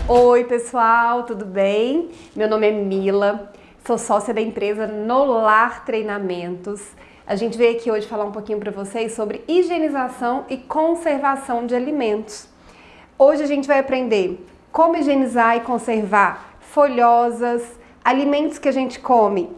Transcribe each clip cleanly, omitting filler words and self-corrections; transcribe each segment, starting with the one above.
Oi pessoal, tudo bem? Meu nome é Mila, sou sócia da empresa Nolar Treinamentos. A gente veio aqui hoje falar um pouquinho para vocês sobre higienização e conservação de alimentos. Hoje a gente vai aprender como higienizar e conservar folhosas, alimentos que a gente come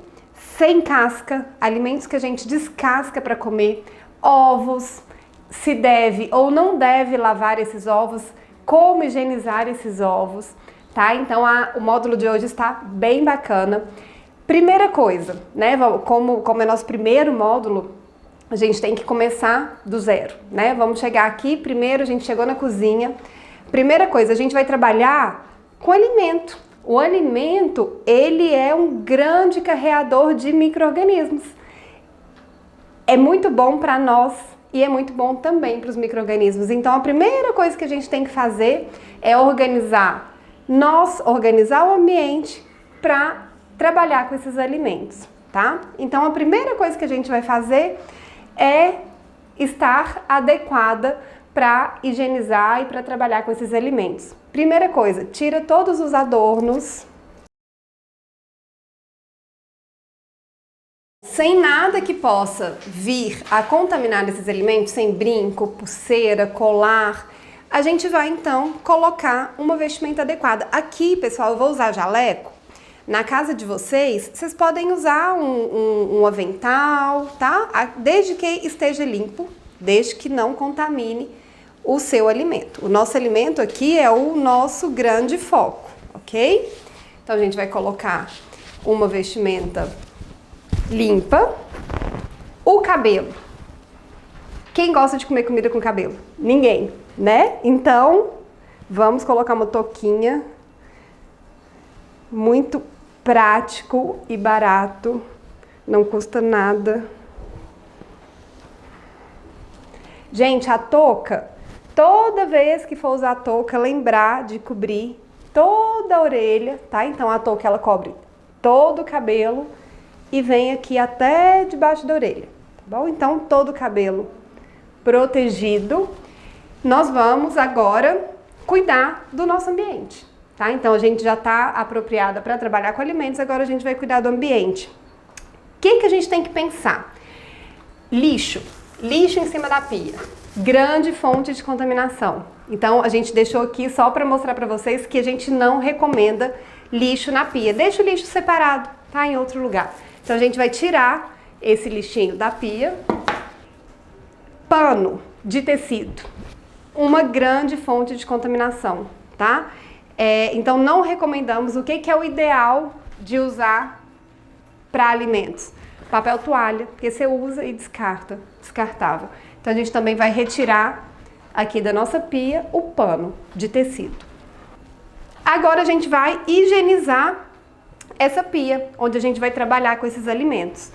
sem casca, alimentos que a gente descasca para comer, ovos, se deve ou não deve lavar esses ovos, como higienizar esses ovos, tá? Então o módulo de hoje está bem bacana. Primeira coisa, né? Como é nosso primeiro módulo, a gente tem que começar do zero, né? Vamos chegar aqui, primeiro a gente chegou na cozinha. Primeira coisa, a gente vai trabalhar com alimento. O alimento, ele é um grande carreador de micro-organismos. É muito bom para nós e é muito bom também para os micro-organismos. Então a primeira coisa que a gente tem que fazer é organizar o ambiente para trabalhar com esses alimentos, tá? Então a primeira coisa que a gente vai fazer é estar adequada para higienizar e para trabalhar com esses alimentos. Primeira coisa, tira todos os adornos, sem nada que possa vir a contaminar esses alimentos, sem brinco, pulseira, colar, a gente vai então colocar uma vestimenta adequada. Aqui, pessoal, eu vou usar jaleco. Na casa de vocês, vocês podem usar um avental, tá? Desde que esteja limpo, desde que não contamine o seu alimento. O nosso alimento aqui é o nosso grande foco, ok? Então a gente vai colocar uma vestimenta limpa. O cabelo. Quem gosta de comer comida com cabelo? Ninguém, né? Então, vamos colocar uma touquinha. Muito prático e barato. Não custa nada. Gente, a touca, toda vez que for usar a touca, lembrar de cobrir toda a orelha, tá? Então, a touca, ela cobre todo o cabelo e vem aqui até debaixo da orelha, tá bom? Então, todo o cabelo protegido. Nós vamos agora cuidar do nosso ambiente, tá? Então, a gente já está apropriada para trabalhar com alimentos, agora a gente vai cuidar do ambiente. O que a gente tem que pensar? Lixo em cima da pia, grande fonte de contaminação. Então, a gente deixou aqui só para mostrar para vocês que a gente não recomenda lixo na pia. Deixa o lixo separado, tá? Em outro lugar. Então a gente vai tirar esse lixinho da pia. Pano de tecido, uma grande fonte de contaminação, tá? Então não recomendamos. O que é o ideal de usar para alimentos? Papel toalha, porque você usa e descarta, descartável. Então a gente também vai retirar aqui da nossa pia o pano de tecido. Agora a gente vai higienizar essa pia, onde a gente vai trabalhar com esses alimentos.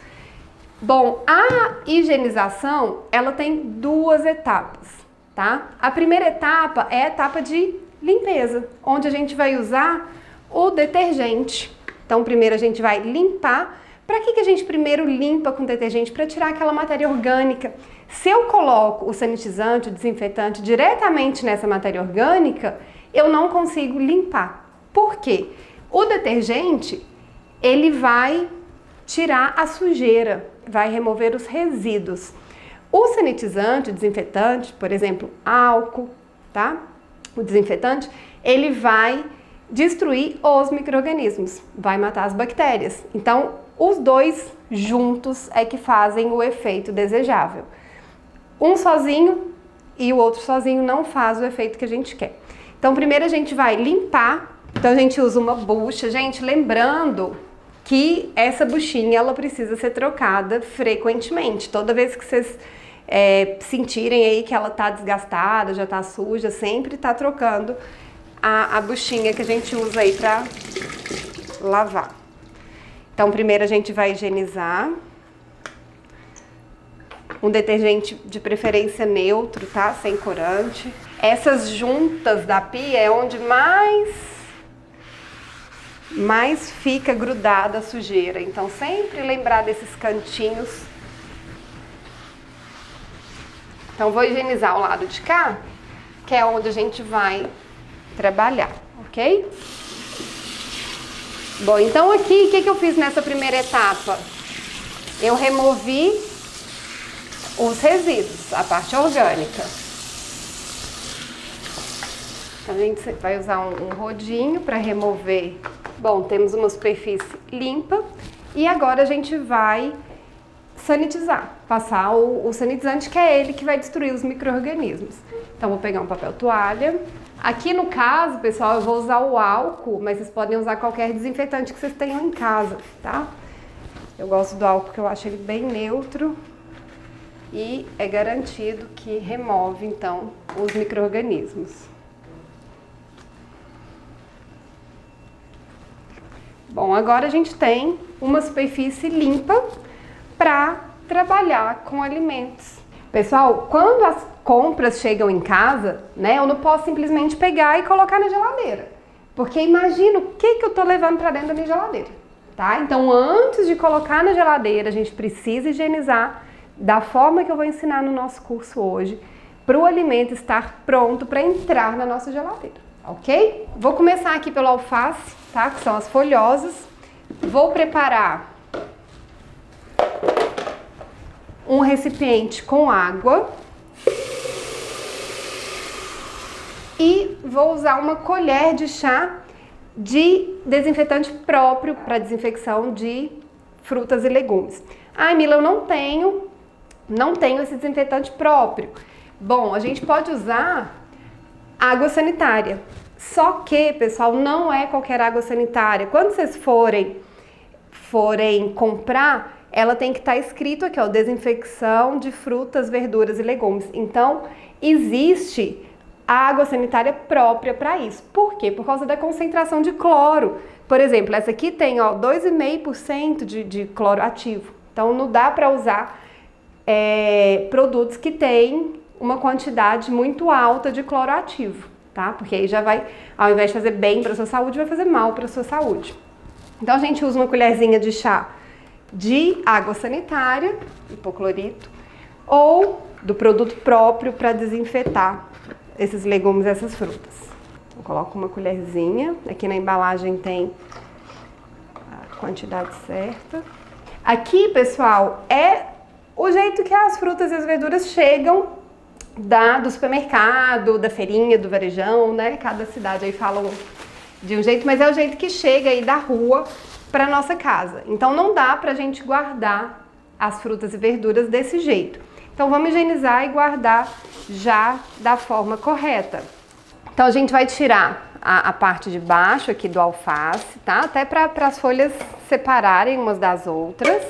Bom, a higienização, ela tem duas etapas, tá? A primeira etapa é a etapa de limpeza, onde a gente vai usar o detergente. Então, primeiro a gente vai limpar. Para que a gente primeiro limpa com detergente? Para tirar aquela matéria orgânica. Se eu coloco o sanitizante, o desinfetante diretamente nessa matéria orgânica, eu não consigo limpar. Por quê? O detergente, ele vai tirar a sujeira, vai remover os resíduos. O sanitizante, o desinfetante, por exemplo, álcool, tá? O desinfetante, ele vai destruir os micro-organismos, vai matar as bactérias. Então, os dois juntos é que fazem o efeito desejável. Um sozinho e o outro sozinho não faz o efeito que a gente quer. Então, primeiro a gente vai limpar. Então, a gente usa uma bucha. Gente, lembrando que essa buchinha, ela precisa ser trocada frequentemente. Toda vez que vocês sentirem aí que ela tá desgastada, já tá suja, sempre tá trocando a buchinha que a gente usa aí pra lavar. Então, primeiro a gente vai higienizar. Um detergente de preferência neutro, tá? Sem corante. Essas juntas da pia é onde mais fica grudada a sujeira. Então, sempre lembrar desses cantinhos. Então, vou higienizar o lado de cá, que é onde a gente vai trabalhar, ok? Bom, então aqui, o que eu fiz nessa primeira etapa? Eu removi os resíduos, a parte orgânica. Então, a gente vai usar um rodinho para remover. Bom, temos uma superfície limpa e agora a gente vai sanitizar, passar o sanitizante, que é ele que vai destruir os micro-organismos. Então, vou pegar um papel toalha. Aqui no caso, pessoal, eu vou usar o álcool, mas vocês podem usar qualquer desinfetante que vocês tenham em casa, tá? Eu gosto do álcool porque eu acho ele bem neutro e é garantido que remove, então, os micro-organismos. Bom, agora a gente tem uma superfície limpa para trabalhar com alimentos. Pessoal, quando as compras chegam em casa, né, eu não posso simplesmente pegar e colocar na geladeira, porque imagina o que eu tô levando para dentro da minha geladeira, tá? Então, antes de colocar na geladeira, a gente precisa higienizar da forma que eu vou ensinar no nosso curso hoje, para o alimento estar pronto para entrar na nossa geladeira, ok? Vou começar aqui pelo alface, tá? Que são as folhosas. Vou preparar um recipiente com água e vou usar uma colher de chá de desinfetante próprio para desinfecção de frutas e legumes. Ai, Mila, eu não tenho esse desinfetante próprio. Bom, a gente pode usar água sanitária. Só que, pessoal, não é qualquer água sanitária. Quando vocês forem comprar, ela tem que estar escrito aqui, ó, desinfecção de frutas, verduras e legumes. Então, existe a água sanitária própria para isso. Por quê? Por causa da concentração de cloro. Por exemplo, essa aqui tem, ó, 2,5% de cloro ativo. Então, não dá para usar produtos que têm uma quantidade muito alta de cloro ativo, tá? Porque aí já vai, ao invés de fazer bem para a sua saúde, vai fazer mal para a sua saúde. Então, a gente usa uma colherzinha de chá de água sanitária, hipoclorito, ou do produto próprio para desinfetar esses legumes e essas frutas. Eu coloco uma colherzinha, aqui na embalagem tem a quantidade certa. Aqui, pessoal, é o jeito que as frutas e as verduras chegam do supermercado, da feirinha, do varejão, né? Cada cidade aí fala de um jeito, mas é o jeito que chega aí da rua para nossa casa. Então não dá pra gente guardar as frutas e verduras desse jeito. Então vamos higienizar e guardar já da forma correta. Então a gente vai tirar a parte de baixo aqui do alface, tá? Até para as folhas separarem umas das outras.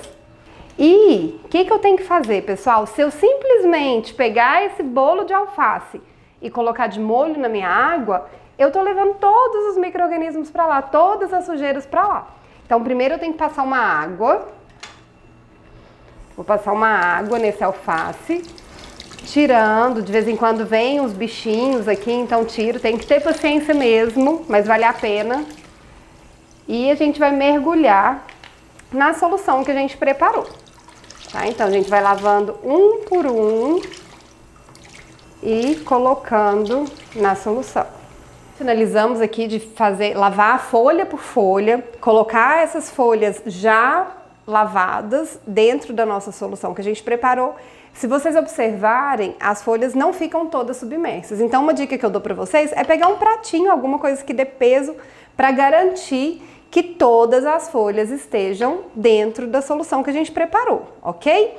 E o que eu tenho que fazer, pessoal? Se eu simplesmente pegar esse bolo de alface e colocar de molho na minha água, eu tô levando todos os micro-organismos para lá, todas as sujeiras para lá. Então, primeiro eu tenho que passar uma água. Vou passar uma água nesse alface, tirando, de vez em quando vem uns bichinhos aqui, então tiro. Tem que ter paciência mesmo, mas vale a pena. E a gente vai mergulhar na solução que a gente preparou. Tá? Então, a gente vai lavando um por um e colocando na solução. Finalizamos aqui de lavar folha por folha, colocar essas folhas já lavadas dentro da nossa solução que a gente preparou. Se vocês observarem, as folhas não ficam todas submersas. Então, uma dica que eu dou para vocês é pegar um pratinho, alguma coisa que dê peso, para garantir que todas as folhas estejam dentro da solução que a gente preparou, ok?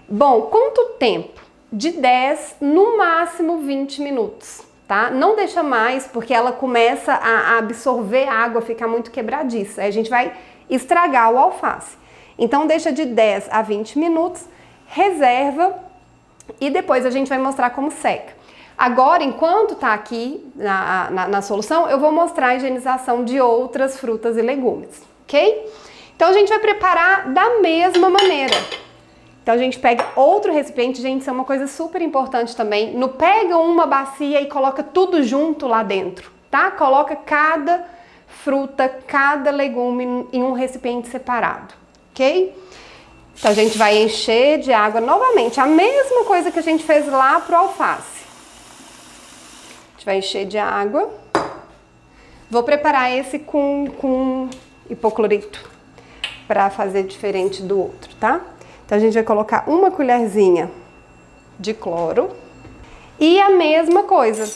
Bom, quanto tempo? De 10, no máximo 20 minutos. Tá? Não deixa mais, porque ela começa a absorver água, ficar muito quebradiça. Aí a gente vai estragar o alface. Então deixa de 10 a 20 minutos, reserva e depois a gente vai mostrar como seca. Agora, enquanto tá aqui na solução, eu vou mostrar a higienização de outras frutas e legumes, ok? Então a gente vai preparar da mesma maneira. Então a gente pega outro recipiente, gente, isso é uma coisa super importante também. Não pega uma bacia e coloca tudo junto lá dentro, tá? Coloca cada fruta, cada legume em um recipiente separado, ok? Então a gente vai encher de água novamente, a mesma coisa que a gente fez lá pro alface. A gente vai encher de água. Vou preparar esse com hipoclorito, para fazer diferente do outro, tá? Então a gente vai colocar uma colherzinha de cloro. E a mesma coisa,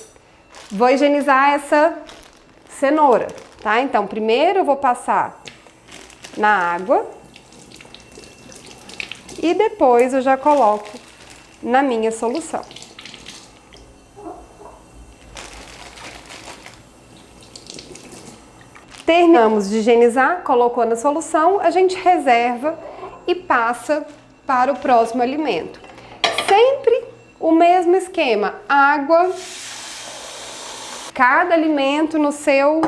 vou higienizar essa cenoura, tá? Então primeiro eu vou passar na água e depois eu já coloco na minha solução. Terminamos de higienizar, colocou na solução, a gente reserva e passa para o próximo alimento. Sempre o mesmo esquema, água, cada alimento no seu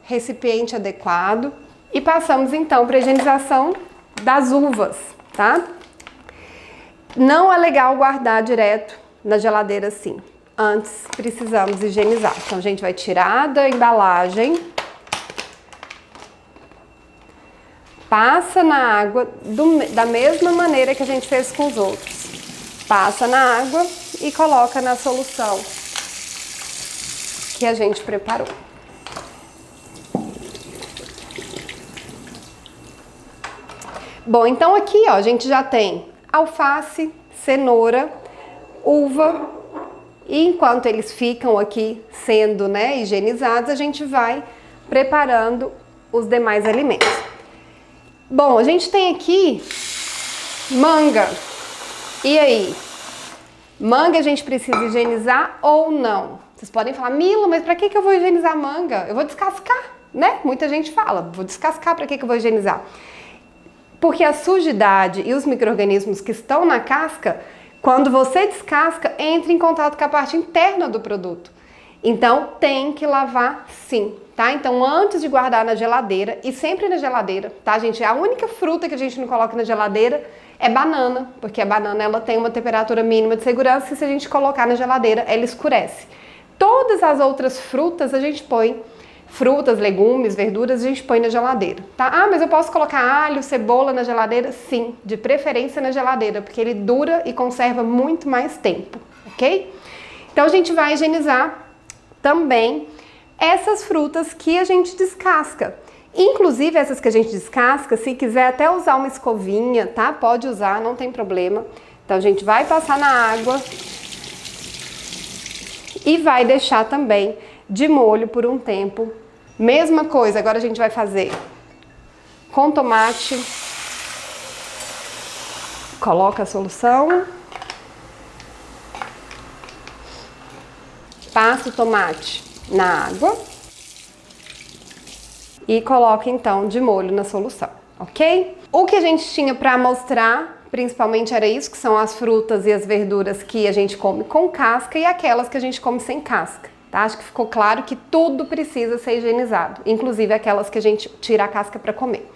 recipiente adequado. E passamos então para a higienização das uvas, tá? Não é legal guardar direto na geladeira assim. Antes precisamos higienizar. Então a gente vai tirar da embalagem, passa na água da mesma maneira que a gente fez com os outros. Passa na água e coloca na solução que a gente preparou. Bom, então aqui ó, a gente já tem alface, cenoura, uva, e enquanto eles ficam aqui sendo, né, higienizados, a gente vai preparando os demais alimentos. Bom, a gente tem aqui manga. E aí? Manga a gente precisa higienizar ou não? Vocês podem falar, Mila, mas pra que eu vou higienizar manga? Eu vou descascar, né? Muita gente fala, vou descascar, pra que eu vou higienizar? Porque a sujidade e os micro-organismos que estão na casca, quando você descasca, entra em contato com a parte interna do produto. Então, tem que lavar sim, tá? Então, antes de guardar na geladeira, e sempre na geladeira, tá, gente? A única fruta que a gente não coloca na geladeira é banana, porque a banana ela tem uma temperatura mínima de segurança e se a gente colocar na geladeira, ela escurece. Todas as outras frutas a gente põe, frutas, legumes, verduras, a gente põe na geladeira, tá? Ah, mas eu posso colocar alho, cebola na geladeira? Sim, de preferência na geladeira, porque ele dura e conserva muito mais tempo, ok? Então a gente vai higienizar também essas frutas que a gente descasca. Inclusive essas que a gente descasca, se quiser até usar uma escovinha, tá? Pode usar, não tem problema. Então a gente vai passar na água e vai deixar também de molho por um tempo. Mesma coisa, agora a gente vai fazer com tomate. Coloca a solução. Passa o tomate na água e coloca então de molho na solução, ok? O que a gente tinha para mostrar, principalmente era isso, que são as frutas e as verduras que a gente come com casca e aquelas que a gente come sem casca, tá? Acho que ficou claro que tudo precisa ser higienizado, inclusive aquelas que a gente tira a casca para comer.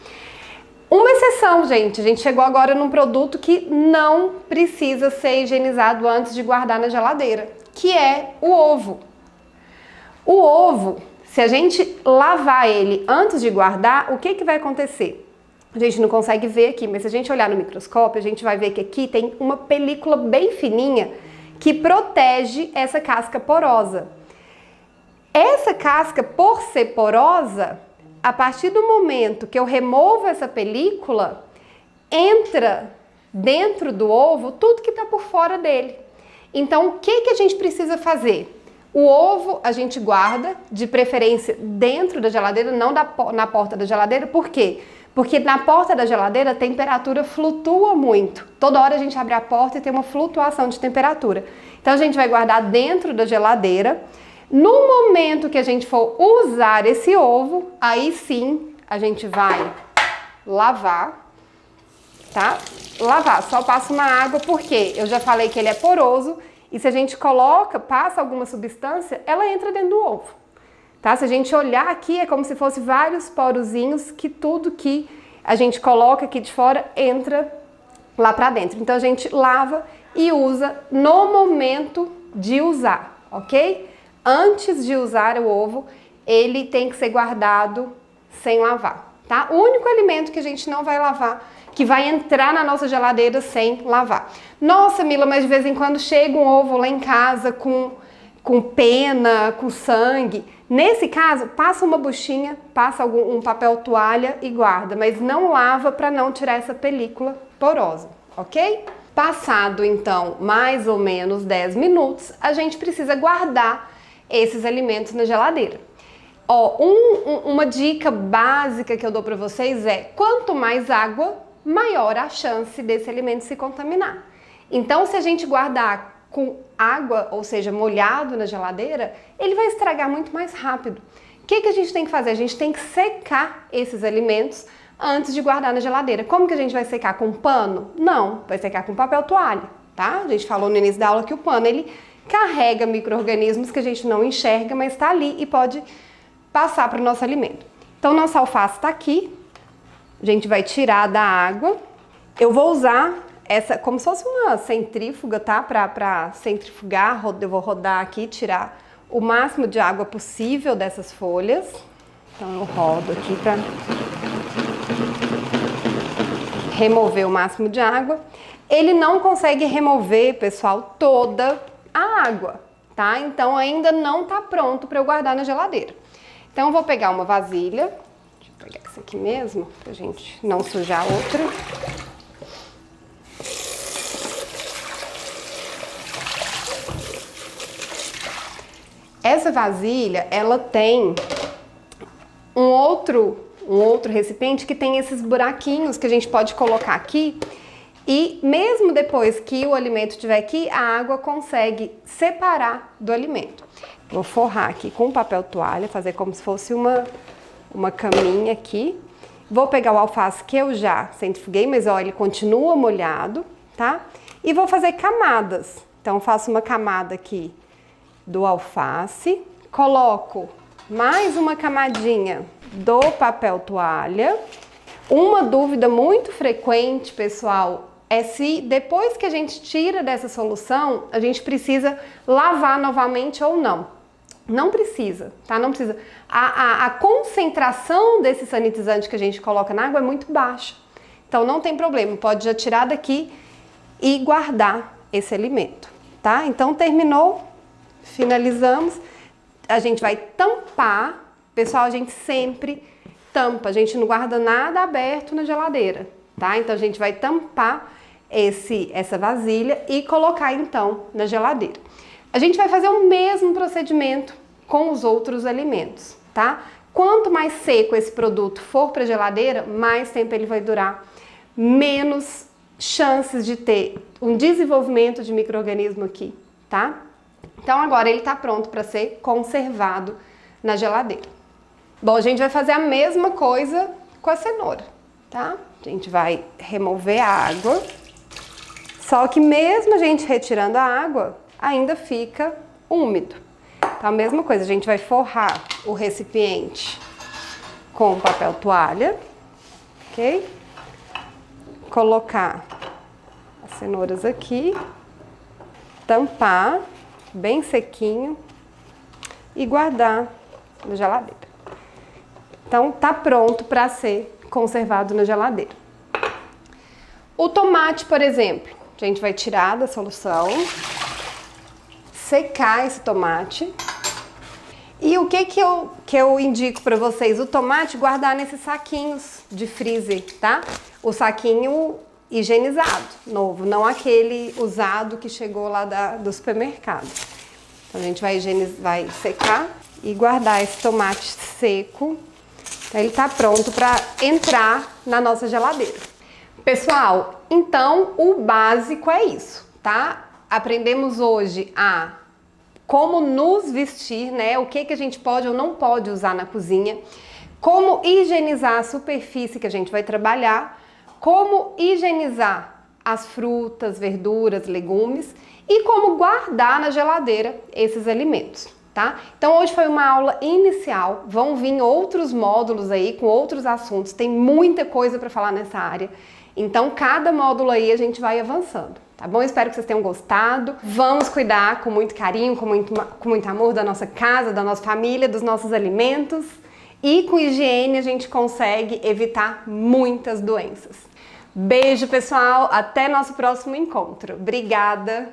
Uma exceção, gente, a gente chegou agora num produto que não precisa ser higienizado antes de guardar na geladeira, que é o ovo. O ovo, se a gente lavar ele antes de guardar, o que vai acontecer? A gente não consegue ver aqui, mas se a gente olhar no microscópio, a gente vai ver que aqui tem uma película bem fininha que protege essa casca porosa. Essa casca, por ser porosa, a partir do momento que eu removo essa película, entra dentro do ovo tudo que está por fora dele. Então, o que a gente precisa fazer? O ovo a gente guarda, de preferência dentro da geladeira, não na porta da geladeira. Por quê? Porque na porta da geladeira a temperatura flutua muito. Toda hora a gente abre a porta e tem uma flutuação de temperatura. Então a gente vai guardar dentro da geladeira. No momento que a gente for usar esse ovo, aí sim a gente vai lavar, tá? Lavar, só passo uma água porque eu já falei que ele é poroso e se a gente coloca, passa alguma substância, ela entra dentro do ovo, tá? Se a gente olhar aqui, é como se fosse vários porozinhos que tudo que a gente coloca aqui de fora entra lá pra dentro. Então a gente lava e usa no momento de usar, ok? Antes de usar o ovo, ele tem que ser guardado sem lavar, tá? O único alimento que a gente não vai lavar, que vai entrar na nossa geladeira sem lavar. Nossa, Mila, mas de vez em quando chega um ovo lá em casa com pena, com sangue. Nesse caso, passa uma buchinha, passa um papel toalha e guarda, mas não lava para não tirar essa película porosa, ok? Passado, então, mais ou menos 10 minutos, a gente precisa guardar esses alimentos na geladeira. Ó, uma dica básica que eu dou para vocês é, quanto mais água, maior a chance desse alimento se contaminar. Então, se a gente guardar com água, ou seja, molhado na geladeira, ele vai estragar muito mais rápido. O que a gente tem que fazer? A gente tem que secar esses alimentos antes de guardar na geladeira. Como que a gente vai secar? Com pano? Não, vai secar com papel toalha, tá? A gente falou no início da aula que o pano, ele carrega micro-organismos que a gente não enxerga, mas está ali e pode passar para o nosso alimento. Então, nossa alface está aqui, a gente vai tirar da água. Eu vou usar essa como se fosse uma centrífuga, tá? Para centrifugar, eu vou rodar aqui, tirar o máximo de água possível dessas folhas. Então eu rodo aqui para remover o máximo de água. Ele não consegue remover, pessoal, toda a água, tá? Então ainda não tá pronto para eu guardar na geladeira. Então eu vou pegar uma vasilha, deixa eu pegar essa aqui mesmo, pra gente não sujar outra. Essa vasilha, ela tem um outro recipiente que tem esses buraquinhos que a gente pode colocar aqui e mesmo depois que o alimento estiver aqui, a água consegue separar do alimento. Vou forrar aqui com papel toalha, fazer como se fosse uma caminha aqui. Vou pegar o alface que eu já centrifuguei, mas ó, ele continua molhado, tá? E vou fazer camadas. Então faço uma camada aqui do alface, coloco mais uma camadinha do papel toalha. Uma dúvida muito frequente, pessoal, é se depois que a gente tira dessa solução, a gente precisa lavar novamente ou não. Não precisa, tá? Não precisa. A concentração desse sanitizante que a gente coloca na água é muito baixa. Então não tem problema, pode já tirar daqui e guardar esse alimento, tá? Então terminou. Finalizamos, a gente vai tampar, pessoal, a gente sempre tampa, a gente não guarda nada aberto na geladeira, tá? Então a gente vai tampar essa vasilha e colocar então na geladeira. A gente vai fazer o mesmo procedimento com os outros alimentos, tá? Quanto mais seco esse produto for para a geladeira, mais tempo ele vai durar, menos chances de ter um desenvolvimento de micro-organismo aqui, tá? Então agora ele está pronto para ser conservado na geladeira. Bom, a gente vai fazer a mesma coisa com a cenoura, tá? A gente vai remover a água, só que mesmo a gente retirando a água, ainda fica úmido. Então a mesma coisa, a gente vai forrar o recipiente com papel toalha, ok? Colocar as cenouras aqui, tampar bem sequinho e guardar na geladeira. Então tá pronto para ser conservado na geladeira. O tomate, por exemplo, a gente vai tirar da solução, secar esse tomate. E o que eu indico para vocês? O tomate guardar nesses saquinhos de freezer, tá? O saquinho higienizado, novo, não aquele usado que chegou lá do supermercado. Então a gente vai secar e guardar esse tomate seco. Então ele tá pronto para entrar na nossa geladeira. Pessoal, então o básico é isso, tá? Aprendemos hoje a como nos vestir, né? O que a gente pode ou não pode usar na cozinha, como higienizar a superfície que a gente vai trabalhar, como higienizar as frutas, verduras, legumes e como guardar na geladeira esses alimentos, tá? Então hoje foi uma aula inicial, vão vir outros módulos aí com outros assuntos, tem muita coisa para falar nessa área, então cada módulo aí a gente vai avançando, tá bom? Espero que vocês tenham gostado, vamos cuidar com muito carinho, com muito amor da nossa casa, da nossa família, dos nossos alimentos. E com higiene a gente consegue evitar muitas doenças. Beijo, pessoal! Até nosso próximo encontro. Obrigada!